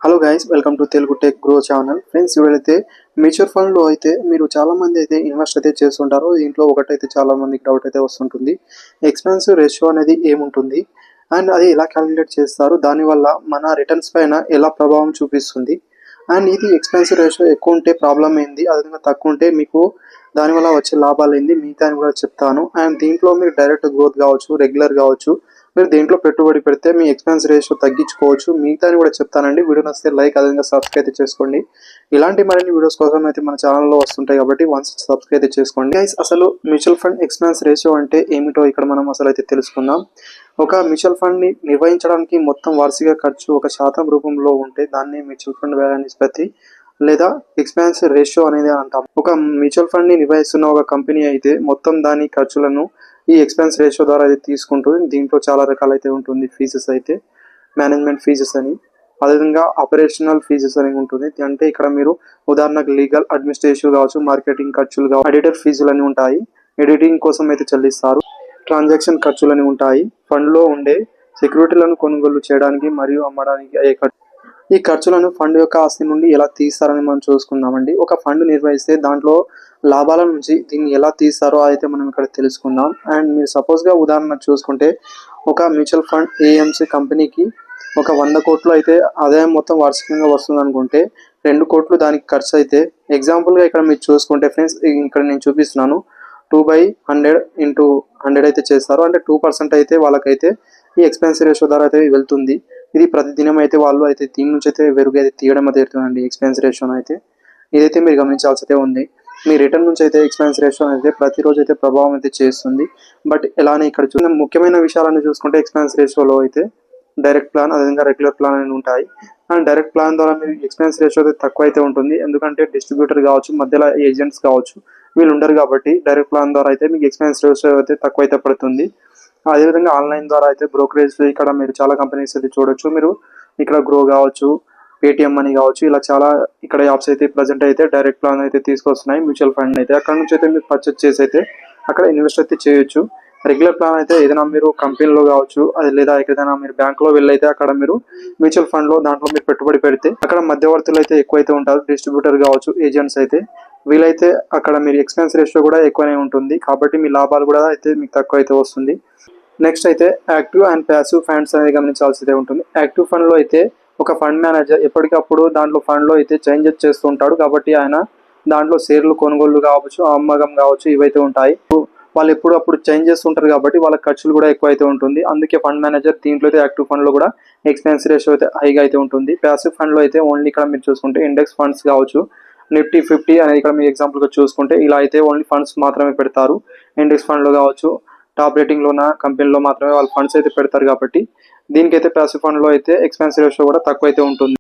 Hello guys, welcome to Telugu tech grow channel. Friends, ఇవాళైతే mutual ఫండ్లో అయితే మీరు చాలా మంది అయితే ఇన్వెస్ట్ అయితే చేస్తుంటారు. దీంట్లో ఒకటైతే చాలా మందికి డౌట్ అయితే వస్తుంటుంది, ఎక్స్పెన్సివ్ రేషియో అనేది ఏముంటుంది అండ్ అది ఎలా క్యాలిక్యులేట్ చేస్తారు, దానివల్ల మన రిటర్న్స్ పైన ఎలా ప్రభావం చూపిస్తుంది అండ్ ఇది ఎక్స్పెన్సివ్ రేషియో ఎక్కువ ఉంటే ప్రాబ్లం ఏంది, అదేవిధంగా తక్కువ ఉంటే మీకు దానివల్ల వచ్చే లాభాలు ఏంది, మిగతా అని కూడా చెప్తాను. అండ్ దీంట్లో మీరు డైరెక్ట్ గ్రోత్ కావచ్చు, రెగ్యులర్ కావచ్చు, మీరు దేంట్లో పెట్టుబడి పెడితే మీ ఎక్స్పెన్స్ రేషియో తగ్గించుకోవచ్చు, మిగతాని కూడా చెప్తానండి. వీడియో నచ్చితే లైక్, అదేవిధంగా సబ్స్క్రైబ్ అయితే చేసుకోండి. ఇలాంటి మరిన్ని వీడియోస్ కోసం అయితే మన ఛానల్లో వస్తుంటాయి కాబట్టి వన్స్ సబ్స్క్రైబ్ అయితే చేసుకోండి. గైస్, అసలు మ్యూచువల్ ఫండ్ ఎక్స్పెన్స్ రేషియో అంటే ఏమిటో ఇక్కడ మనం అసలు అయితే తెలుసుకుందాం. ఒక మ్యూచువల్ ఫండ్ ని నిర్వహించడానికి మొత్తం వార్షిక ఖర్చు 1% రూపంలో ఉంటే దాన్ని మ్యూచువల్ ఫండ్ వ్యయ నిష్పత్తి లేదా ఎక్స్పెన్స్ రేషియో అనేది అంటాం. ఒక మ్యూచువల్ ఫండ్ ని నిర్వహిస్తున్న ఒక కంపెనీ అయితే మొత్తం దాని ఖర్చులను ఈ ఎక్స్పెన్స్ రేషియో ద్వారా అయితే తీసుకుంటుంది. దీంట్లో చాలా రకాలైతే ఉంటుంది. ఫీజెస్ అయితే మేనేజ్మెంట్ ఫీజెస్ అని, అదేవిధంగా ఆపరేషనల్ ఫీజెస్ అని ఉంటుంది. అంటే ఇక్కడ మీరు ఉదాహరణకు లీగల్, అడ్మినిస్ట్రేటివ్ కావచ్చు, మార్కెటింగ్ ఖర్చులు కావచ్చు, ఆడిటర్ ఫీజులు అని ఉంటాయి, ఎడిటింగ్ కోసం అయితే చెల్లిస్తారు, ట్రాన్సాక్షన్ ఖర్చులని ఉంటాయి, ఫండ్లో ఉండే సెక్యూరిటీలను కొనుగోలు చేయడానికి మరియు అమ్మడానికి అయ్యే ఖర్చు. ఈ ఖర్చులను ఫండ్ యొక్క ఆస్తి నుండి ఎలా తీస్తారని మనం చూసుకుందామండి. ఒక ఫండ్ నిర్వహిస్తే దాంట్లో లాభాల నుంచి దీన్ని ఎలా తీస్తారో అయితే మనం ఇక్కడ తెలుసుకుందాం. అండ్ మీరు సపోజ్గా ఉదాహరణ చూసుకుంటే ఒక మ్యూచువల్ ఫండ్ ఏఎంసీ కంపెనీకి ఒక 100 కోట్లు అయితే ఆదాయం మొత్తం వార్షికంగా వస్తుంది అనుకుంటే 2 కోట్లు దానికి ఖర్చు అయితే, ఎగ్జాంపుల్గా ఇక్కడ మీరు చూసుకుంటే ఫ్రెండ్స్, ఇక్కడ నేను చూపిస్తున్నాను 2/100 ఇంటూ 100 అయితే చేస్తారు. అంటే 2% అయితే వాళ్ళకైతే ఈ ఎక్స్పెన్స్ రేషియో ద్వారా అయితే వెళ్తుంది. ఇది ప్రతిదినం అయితే వాళ్ళు అయితే దీని నుంచి అయితే వెరుగు అయితే తీయడం అయితే జరుగుతుందండి ఎక్స్పెన్స్ రేషియోను అయితే. ఇదైతే మీరు గమనించాల్సి అయితే ఉంది. మీ రిటర్న్ నుంచి అయితే ఎక్స్పెన్స్ రేషియో అయితే ప్రతిరోజు అయితే ప్రభావం అయితే చేస్తుంది. బట్ ఎలానే ఇక్కడ చూసిన ముఖ్యమైన విషయాలను చూసుకుంటే ఎక్స్పెన్స్ రేషియోలో అయితే డైరెక్ట్ ప్లాన్, అదేవిధంగా రెగ్యులర్ ప్లాన్ అని ఉంటాయి. అండ్ డైరెక్ట్ ప్లాన్ ద్వారా మీరు ఎక్స్పెన్స్ రేషియో అయితే తక్కువ అయితే ఉంటుంది. ఎందుకంటే డిస్ట్రిబ్యూటర్ కావచ్చు, మధ్యలో ఏజెంట్స్ కావచ్చు, వీళ్ళు ఉండరు కాబట్టి డైరెక్ట్ ప్లాన్ ద్వారా అయితే మీకు ఎక్స్పెన్స్ రేషియో అయితే తక్కువ అయితే పడుతుంది. అదేవిధంగా ఆన్లైన్ ద్వారా అయితే బ్రోకరేజ్, ఇక్కడ మీరు చాలా కంపెనీస్ అయితే చూడొచ్చు. మీరు ఇక్కడ గ్రో కావచ్చు, పేటిఎం మనీ కావచ్చు, ఇలా చాలా ఇక్కడ యాప్స్ అయితే ప్రజెంట్ అయితే డైరెక్ట్ ప్లాన్ అయితే తీసుకొస్తున్నాయి. మ్యూచువల్ ఫండ్ అయితే అక్కడ నుంచి అయితే మీరు పర్చేస్ చేసి అయితే అక్కడ ఇన్వెస్ట్ అయితే చేయొచ్చు. రెగ్యులర్ ప్లాన్ అయితే ఏదైనా మీరు కంపెనీలో కావచ్చు, అది లేదా ఎక్కడైనా మీరు బ్యాంక్లో వెళ్ళైతే అక్కడ మీరు మ్యూచువల్ ఫండ్లో దాంట్లో మీరు పెట్టుబడి పెడితే అక్కడ మధ్యవర్తులు అయితే ఎక్కువైతే ఉంటారు, డిస్ట్రిబ్యూటర్ కావచ్చు, ఏజెంట్స్ అయితే. వీలైతే అక్కడ మీరు ఎక్స్పెన్స్ రేషియో కూడా ఎక్కువనే ఉంటుంది కాబట్టి మీ లాభాలు కూడా అయితే మీకు తక్కువ అయితే వస్తుంది. నెక్స్ట్ అయితే యాక్టివ్ అండ్ ప్యాసివ్ ఫండ్స్ అనేది గమనించాల్సి ఉంటుంది. యాక్టివ్ ఫండ్లో అయితే ఒక ఫండ్ మేనేజర్ ఎప్పటికప్పుడు దాంట్లో ఫండ్లో అయితే చేంజెస్ చేస్తూ ఉంటాడు కాబట్టి ఆయన దాంట్లో షేర్లు కొనుగోలు కావచ్చు, అమ్మకం కావచ్చు, ఇవైతే ఉంటాయి. వాళ్ళు ఎప్పుడు అప్పుడు చేంజ్ చేస్తుంటారు కాబట్టి వాళ్ళ ఖర్చులు కూడా ఎక్కువ అయితే ఉంటుంది. అందుకే ఫండ్ మేనేజర్ దీంట్లో అయితే యాక్టివ్ ఫండ్లో కూడా ఎక్స్పెన్స్ రేషియో అయితే హైగా అయితే ఉంటుంది. ప్యాసివ్ ఫండ్లో అయితే ఓన్లీ ఇక్కడ మీరు చూసుకుంటే ఇండెక్స్ ఫండ్స్ కావచ్చు, నిఫ్టీ 50 అనేది ఇక్కడ మీరు ఎగ్జాంపుల్గా చూసుకుంటే ఇలా అయితే ఓన్లీ ఫండ్స్ మాత్రమే పెడతారు. ఇండెక్స్ ఫండ్లో కావచ్చు, టాప్ రేటింగ్లో ఉన్న కంపెనీలో మాత్రమే వాళ్ళు ఫండ్స్ అయితే పెడతారు కాబట్టి దీనికైతే ప్యాసివ్ ఫండ్లో అయితే ఎక్స్పెన్స్ రేషియో కూడా తక్కువ అయితే ఉంటుంది.